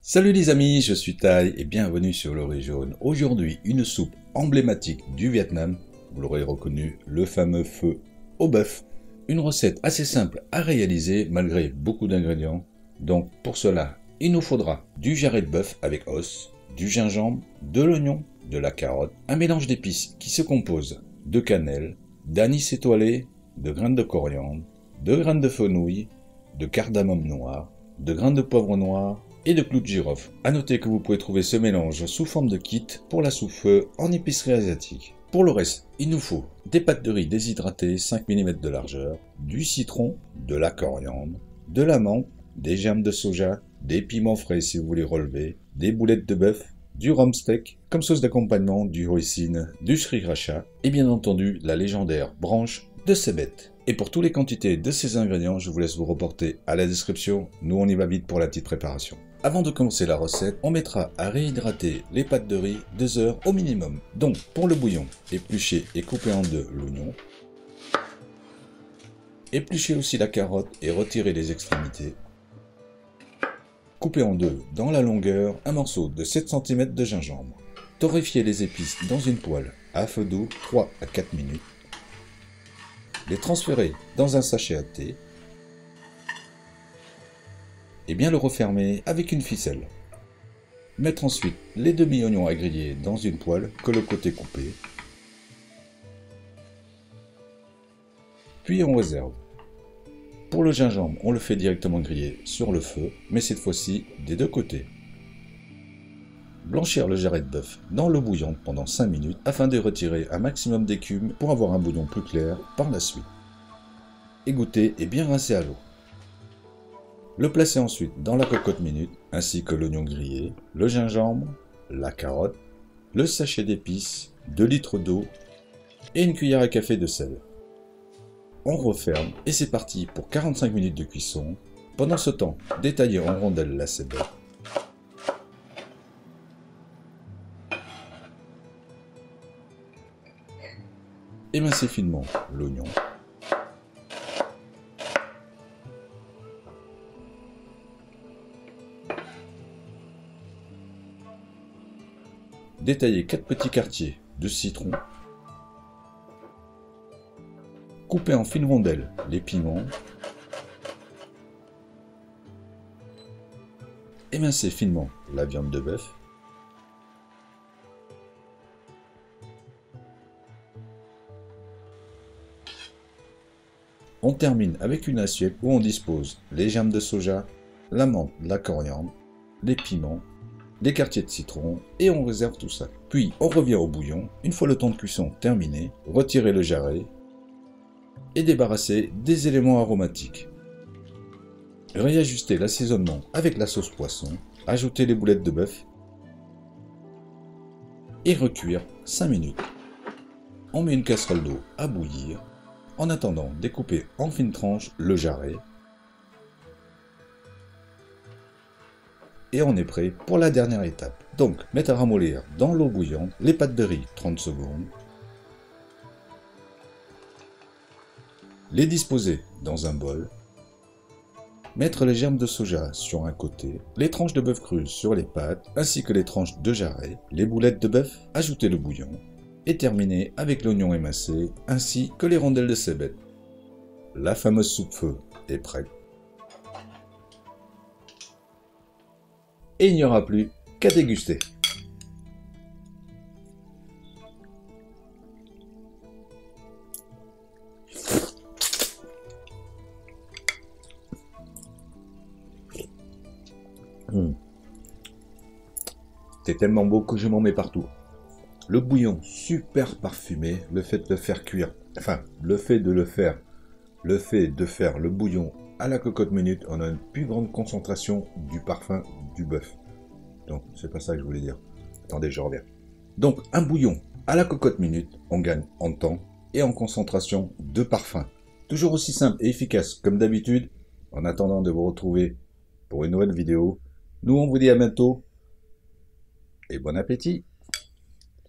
Salut les amis, je suis Tai et bienvenue sur le riz jaune. Aujourd'hui, une soupe emblématique du Vietnam, vous l'aurez reconnu, le fameux feu au bœuf. Une recette assez simple à réaliser malgré beaucoup d'ingrédients. Donc pour cela, il nous faudra du jarret de bœuf avec os, du gingembre, de l'oignon, de la carotte, un mélange d'épices qui se compose de cannelle, d'anis étoilé, de graines de coriandre, de graines de fenouil, de cardamome noir, de graines de poivre noir, et de clous de girofle. A noter que vous pouvez trouver ce mélange sous forme de kit pour la soupe en épicerie asiatique. Pour le reste, il nous faut des pâtes de riz déshydratées 5 mm de largeur, du citron, de la coriandre, de la menthe, des germes de soja, des piments frais si vous voulez relever, des boulettes de bœuf, du rhum steak, comme sauce d'accompagnement du hoisin, du sriracha et bien entendu la légendaire branche de cébette. Et pour toutes les quantités de ces ingrédients, je vous laisse vous reporter à la description. Nous, on y va vite pour la petite préparation. Avant de commencer la recette, on mettra à réhydrater les pâtes de riz 2 heures au minimum. Donc, pour le bouillon, épluchez et coupez en deux l'oignon. Épluchez aussi la carotte et retirez les extrémités. Coupez en deux, dans la longueur, un morceau de 7 cm de gingembre. Torréfiez les épices dans une poêle à feu doux 3 à 4 minutes. Les transférer dans un sachet à thé et bien le refermer avec une ficelle. Mettre ensuite les demi-oignons à griller dans une poêle que le côté coupé. Puis on réserve. Pour le gingembre, on le fait directement griller sur le feu, mais cette fois-ci des deux côtés. Blanchir le jarret de bœuf dans l'eau bouillante pendant 5 minutes afin de retirer un maximum d'écume pour avoir un bouillon plus clair par la suite. Égoutter et bien rincer à l'eau. Le placer ensuite dans la cocotte minute ainsi que l'oignon grillé, le gingembre, la carotte, le sachet d'épices, 2 litres d'eau et une cuillère à café de sel. On referme et c'est parti pour 45 minutes de cuisson. Pendant ce temps, détaillez en rondelles la cébette. Émincez finement l'oignon. Détaillez 4 petits quartiers de citron. Coupez en fines rondelles les piments. Émincez finement la viande de bœuf. On termine avec une assiette où on dispose les germes de soja, la menthe, la coriandre, les piments, des quartiers de citron et on réserve tout ça. Puis on revient au bouillon, une fois le temps de cuisson terminé, retirez le jarret et débarrassez des éléments aromatiques. Réajustez l'assaisonnement avec la sauce poisson, ajoutez les boulettes de bœuf et recuire 5 minutes. On met une casserole d'eau à bouillir. En attendant, découpez en fines tranches le jarret. Et on est prêt pour la dernière étape. Donc, mettre à ramollir dans l'eau bouillante les pâtes de riz 30 secondes. Les disposer dans un bol. Mettre les germes de soja sur un côté, les tranches de bœuf cru sur les pâtes, ainsi que les tranches de jarret, les boulettes de bœuf, ajouter le bouillon. Et terminer avec l'oignon émincé, ainsi que les rondelles de cébette. La fameuse soupe feu est prête. Et il n'y aura plus qu'à déguster. C'est tellement beau que je m'en mets partout. Le bouillon super parfumé, le fait de le faire cuire, le fait de faire le bouillon à la cocotte minute, on a une plus grande concentration du parfum du bœuf. Donc, c'est pas ça que je voulais dire. Attendez, je reviens. Donc, un bouillon à la cocotte minute, on gagne en temps et en concentration de parfum. Toujours aussi simple et efficace comme d'habitude. En attendant de vous retrouver pour une nouvelle vidéo, nous on vous dit à bientôt et bon appétit!